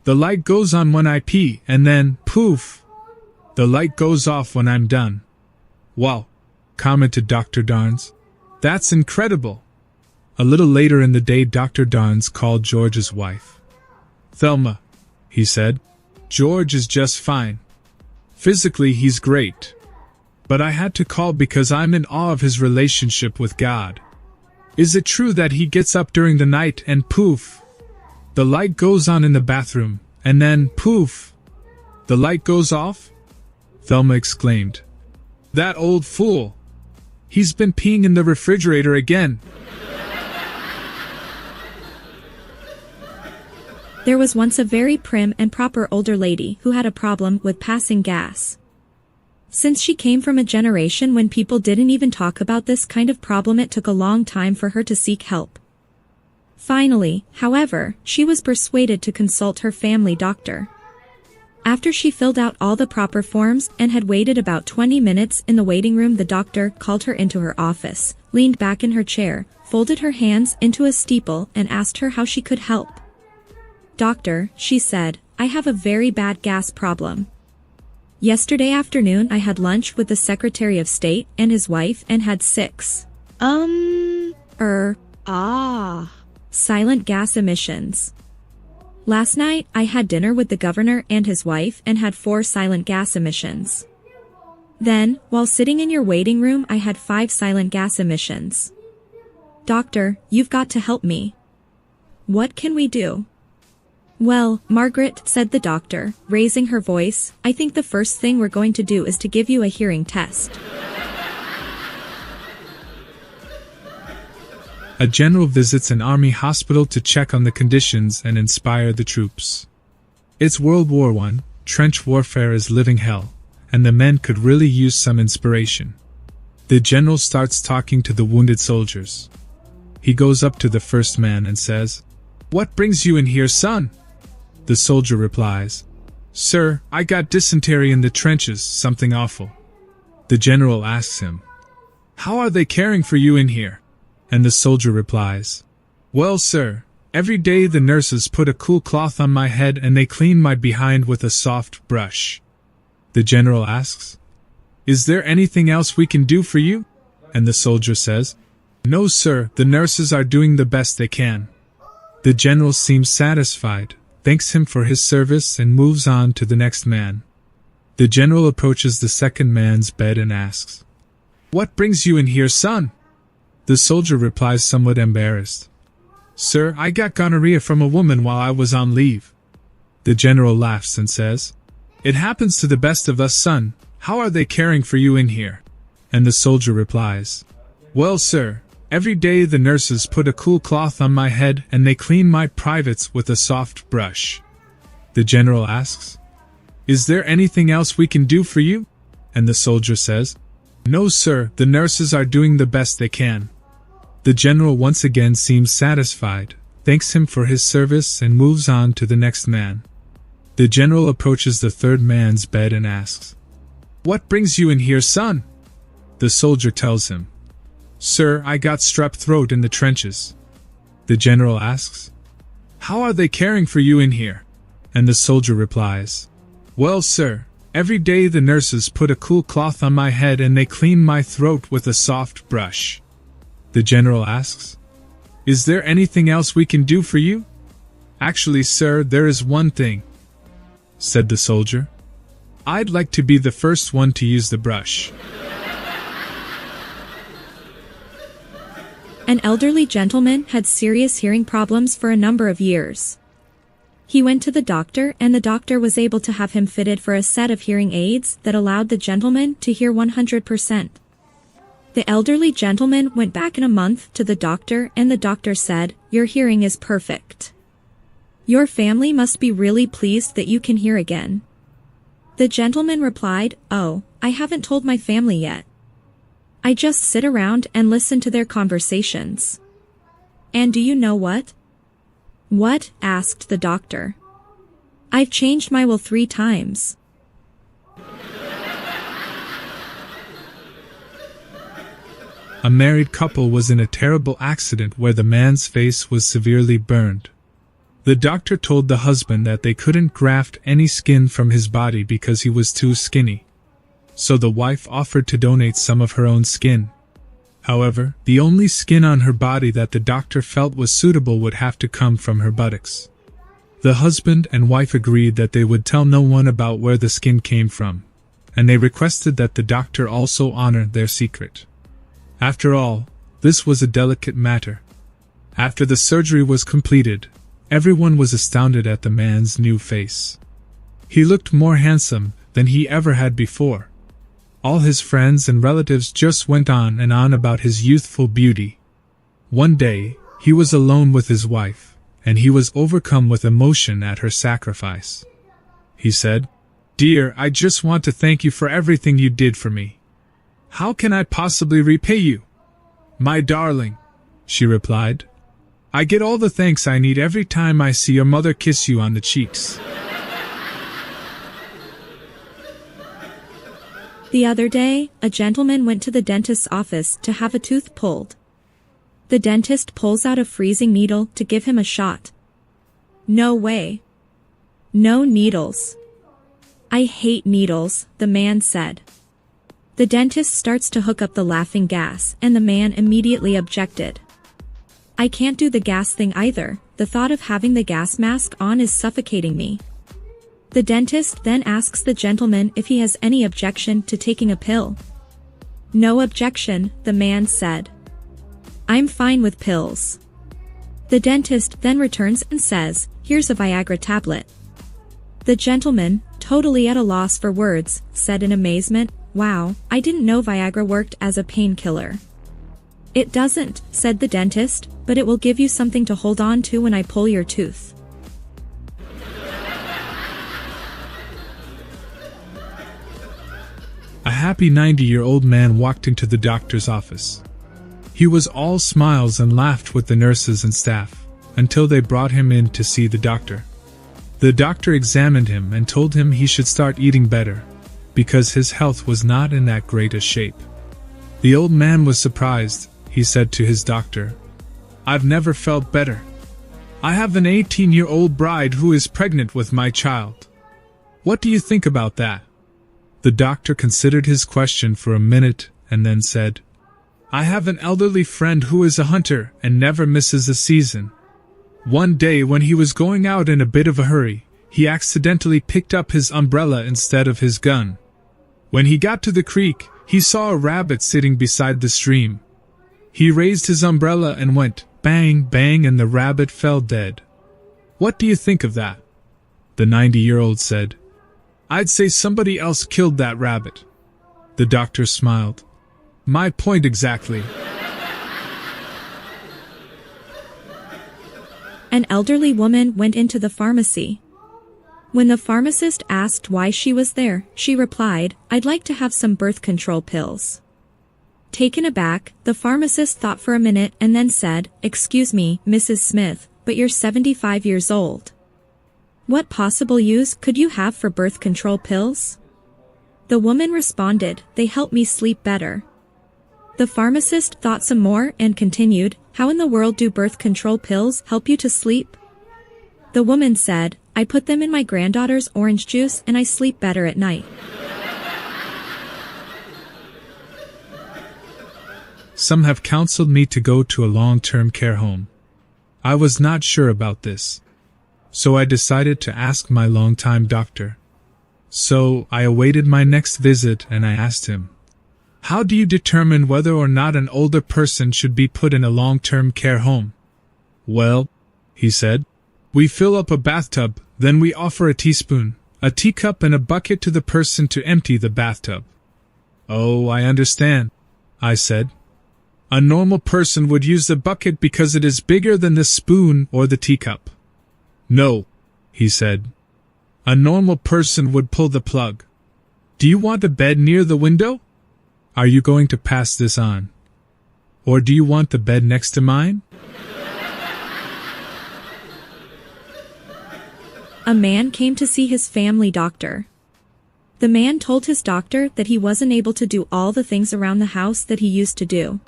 the light goes on when I pee, and then, poof, the light goes off when I'm done." "Wow," commented Dr. Darnes. "That's incredible." A little later in the day, Dr. Darnes called George's wife. "Thelma," he said, "George is just fine. Physically he's great. But I had to call because I'm in awe of his relationship with God. Is it true that he gets up during the night and poof, the light goes on in the bathroom, and then poof, the light goes off?" Thelma exclaimed. "That old fool! He's been peeing in the refrigerator again." There was once a very prim and proper older lady who had a problem with passing gas. Since she came from a generation when people didn't even talk about this kind of problem, it took a long time for her to seek help. Finally, however, she was persuaded to consult her family doctor. After she filled out all the proper forms and had waited about 20 minutes in the waiting room, the doctor called her into her office, leaned back in her chair, folded her hands into a steeple and asked her how she could help. "Doctor," she said, "I have a very bad gas problem. Yesterday afternoon I had lunch with the Secretary of State and his wife and had 6 Ah. Silent gas emissions. Last night, I had dinner with the governor and his wife and had 4 silent gas emissions. Then, while sitting in your waiting room, I had 5 silent gas emissions. Doctor, you've got to help me. What can we do? Well, Margaret, said the doctor, raising her voice, I think the first thing we're going to do is to give you a hearing test. A general visits an army hospital to check on the conditions and inspire the troops. It's World War I, trench warfare is living hell, and the men could really use some inspiration. The general starts talking to the wounded soldiers. He goes up to the first man and says, "What brings you in here, son?" The soldier replies, "Sir, I got dysentery in the trenches, something awful." The general asks him, "How are they caring for you in here?" And the soldier replies, "Well, sir, every day the nurses put a cool cloth on my head and they clean my behind with a soft brush." The general asks, "Is there anything else we can do for you?" And the soldier says, "No, sir, the nurses are doing the best they can." The general seems satisfied, thanks him for his service and moves on to the next man. The general approaches the second man's bed and asks, "What brings you in here, son?" The soldier replies somewhat embarrassed, "Sir, I got gonorrhea from a woman while I was on leave." The general laughs and says, "It happens to the best of us, son. How are they caring for you in here?" And the soldier replies, "Well, sir, every day the nurses put a cool cloth on my head and they clean my privates with a soft brush." The general asks, "Is there anything else we can do for you?" And the soldier says, "No, sir, the nurses are doing the best they can." The general once again seems satisfied, thanks him for his service and moves on to the next man. The general approaches the third man's bed and asks, "What brings you in here, son?" The soldier tells him, "Sir, I got strep throat in the trenches." The general asks, "How are they caring for you in here?" And the soldier replies, "Well, sir, every day the nurses put a cool cloth on my head and they clean my throat with a soft brush." The general asks, "Is there anything else we can do for you?" "Actually, sir, there is one thing," said the soldier. "I'd like to be the first one to use the brush." An elderly gentleman had serious hearing problems for a number of years. He went to the doctor and the doctor was able to have him fitted for a set of hearing aids that allowed the gentleman to hear 100%. The elderly gentleman went back in a month to the doctor and the doctor said, "Your hearing is perfect. Your family must be really pleased that you can hear again." The gentleman replied, "Oh, I haven't told my family yet. I just sit around and listen to their conversations." "And do you know what?" "What?" asked the doctor. "I've changed my will 3 times. A married couple was in a terrible accident where the man's face was severely burned. The doctor told the husband that they couldn't graft any skin from his body because he was too skinny. So the wife offered to donate some of her own skin. However, the only skin on her body that the doctor felt was suitable would have to come from her buttocks. The husband and wife agreed that they would tell no one about where the skin came from, and they requested that the doctor also honor their secret. After all, this was a delicate matter. After the surgery was completed, everyone was astounded at the man's new face. He looked more handsome than he ever had before. All his friends and relatives just went on and on about his youthful beauty. One day, he was alone with his wife, and he was overcome with emotion at her sacrifice. He said, "Dear, I just want to thank you for everything you did for me. How can I possibly repay you?" "My darling," she replied, "I get all the thanks I need every time I see your mother kiss you on the cheeks." The other day, a gentleman went to the dentist's office to have a tooth pulled. The dentist pulls out a freezing needle to give him a shot. "No way. No needles. I hate needles," the man said. The dentist starts to hook up the laughing gas and the man immediately objected. I can't do the gas thing either, the thought of having the gas mask on is suffocating me. The dentist then asks the gentleman if he has any objection to taking a pill. No objection, the man said. I'm fine with pills. The dentist then returns and says, here's a Viagra tablet. The gentleman, totally at a loss for words, said in amazement, wow, I didn't know Viagra worked as a painkiller. It doesn't, said the dentist, but it will give you something to hold on to when I pull your tooth. A happy 90-year-old man walked into the doctor's office. He was all smiles and laughed with the nurses and staff, until they brought him in to see the doctor. The doctor examined him and told him he should start eating better, because his health was not in that great a shape. The old man was surprised. He said to his doctor, I've never felt better. I have an 18-year-old bride who is pregnant with my child. What do you think about that? The doctor considered his question for a minute and then said, I have an elderly friend who is a hunter and never misses a season. One day when he was going out in a bit of a hurry, he accidentally picked up his umbrella instead of his gun. When he got to the creek, he saw a rabbit sitting beside the stream. He raised his umbrella and went bang, bang, and the rabbit fell dead. What do you think of that? The 90-year-old said, I'd say somebody else killed that rabbit. The doctor smiled. My point exactly. An elderly woman went into the pharmacy. When the pharmacist asked why she was there, she replied, I'd like to have some birth control pills. Taken aback, the pharmacist thought for a minute and then said, Excuse me, Mrs. Smith, but you're 75 years old. What possible use could you have for birth control pills? The woman responded, They help me sleep better. The pharmacist thought some more and continued, How in the world do birth control pills help you to sleep? The woman said, I put them in my granddaughter's orange juice and I sleep better at night. Some have counseled me to go to a long-term care home. I was not sure about this. So I decided to ask my longtime doctor. So I awaited my next visit and I asked him, How do you determine whether or not an older person should be put in a long-term care home? Well, he said, we fill up a bathtub, then we offer a teaspoon, a teacup and a bucket to the person to empty the bathtub. Oh, I understand, I said. A normal person would use the bucket because it is bigger than the spoon or the teacup. No, he said. A normal person would pull the plug. Do you want a bed near the window? Are you going to pass this on? Or do you want the bed next to mine? A man came to see his family doctor. The man told his doctor that he wasn't able to do all the things around the house that he used to do.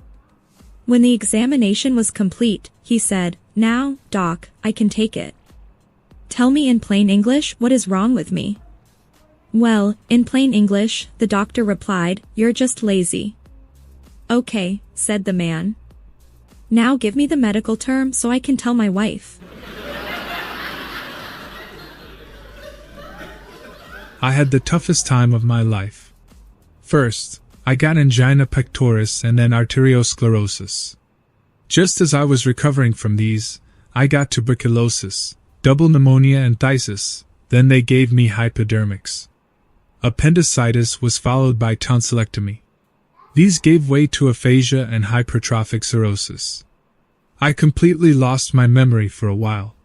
When the examination was complete, he said, Now, doc, I can take it. Tell me in plain English what is wrong with me. Well, in plain English, the doctor replied, You're just lazy. Okay, said the man. Now give me the medical term so I can tell my wife. I had the toughest time of my life. First, I got angina pectoris and then arteriosclerosis. Just as I was recovering from these, I got tuberculosis, double pneumonia and phthisis, then they gave me hypodermics. Appendicitis was followed by tonsillectomy. These gave way to aphasia and hypertrophic cirrhosis. I completely lost my memory for a while.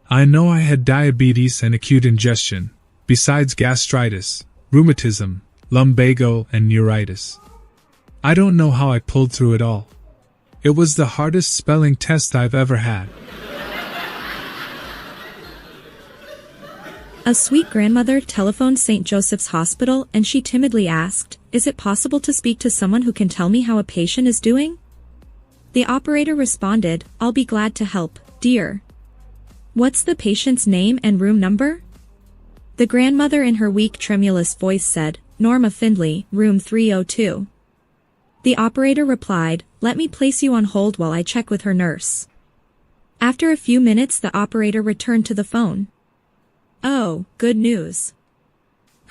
I know I had diabetes and acute ingestion, besides gastritis, rheumatism, lumbago, and neuritis. I don't know how I pulled through it all. It was the hardest spelling test I've ever had. A sweet grandmother telephoned St. Joseph's Hospital and she timidly asked, Is it possible to speak to someone who can tell me how a patient is doing? The operator responded, I'll be glad to help, dear. What's the patient's name and room number? The grandmother in her weak tremulous voice said, Norma Findley, room 302. The operator replied, Let me place you on hold while I check with her nurse. After a few minutes, the operator returned to the phone. Oh, good news.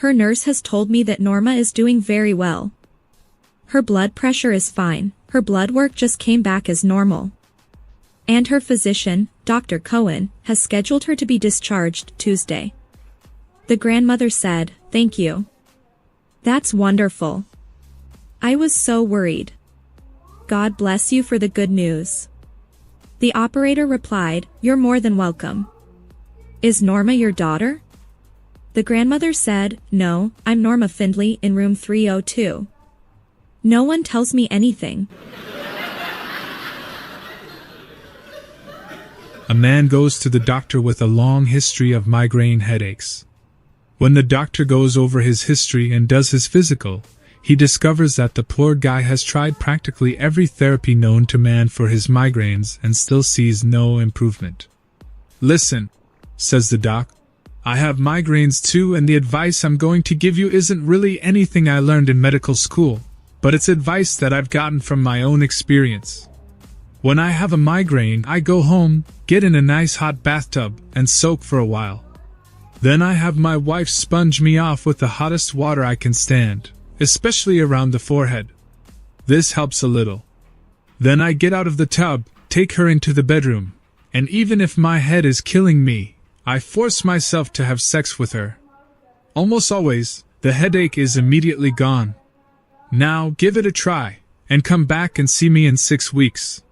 Her nurse has told me that Norma is doing very well. Her blood pressure is fine, her blood work just came back as normal. And her physician, Dr. Cohen, has scheduled her to be discharged Tuesday. The grandmother said, "Thank you. That's wonderful. I was so worried. God bless you for the good news." The operator replied, "You're more than welcome. Is Norma your daughter?" The grandmother said, "No, I'm Norma Findlay in room 302. No one tells me anything." A man goes to the doctor with a long history of migraine headaches. When the doctor goes over his history and does his physical, he discovers that the poor guy has tried practically every therapy known to man for his migraines and still sees no improvement. "Listen," says the doc, "I have migraines too, and the advice I'm going to give you isn't really anything I learned in medical school, but it's advice that I've gotten from my own experience. When I have a migraine, I go home, get in a nice hot bathtub, and soak for a while. Then I have my wife sponge me off with the hottest water I can stand, especially around the forehead. This helps a little. Then I get out of the tub, take her into the bedroom, and even if my head is killing me, I force myself to have sex with her. Almost always, the headache is immediately gone. Now give it a try, and come back and see me in 6 weeks."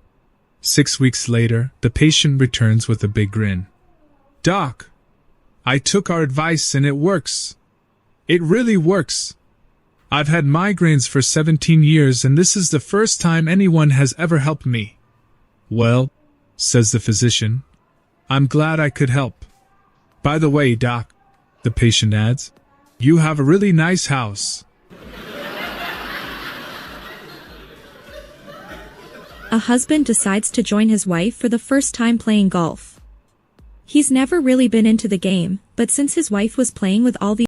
6 weeks later, the patient returns with a big grin. "Doc, I took our advice and it works. It really works. I've had migraines for 17 years and this is the first time anyone has ever helped me." "Well," says the physician, "I'm glad I could help. By the way, Doc," the patient adds, "you have a really nice house." A husband decides to join his wife for the first time playing golf. He's never really been into the game, but since his wife was playing with all these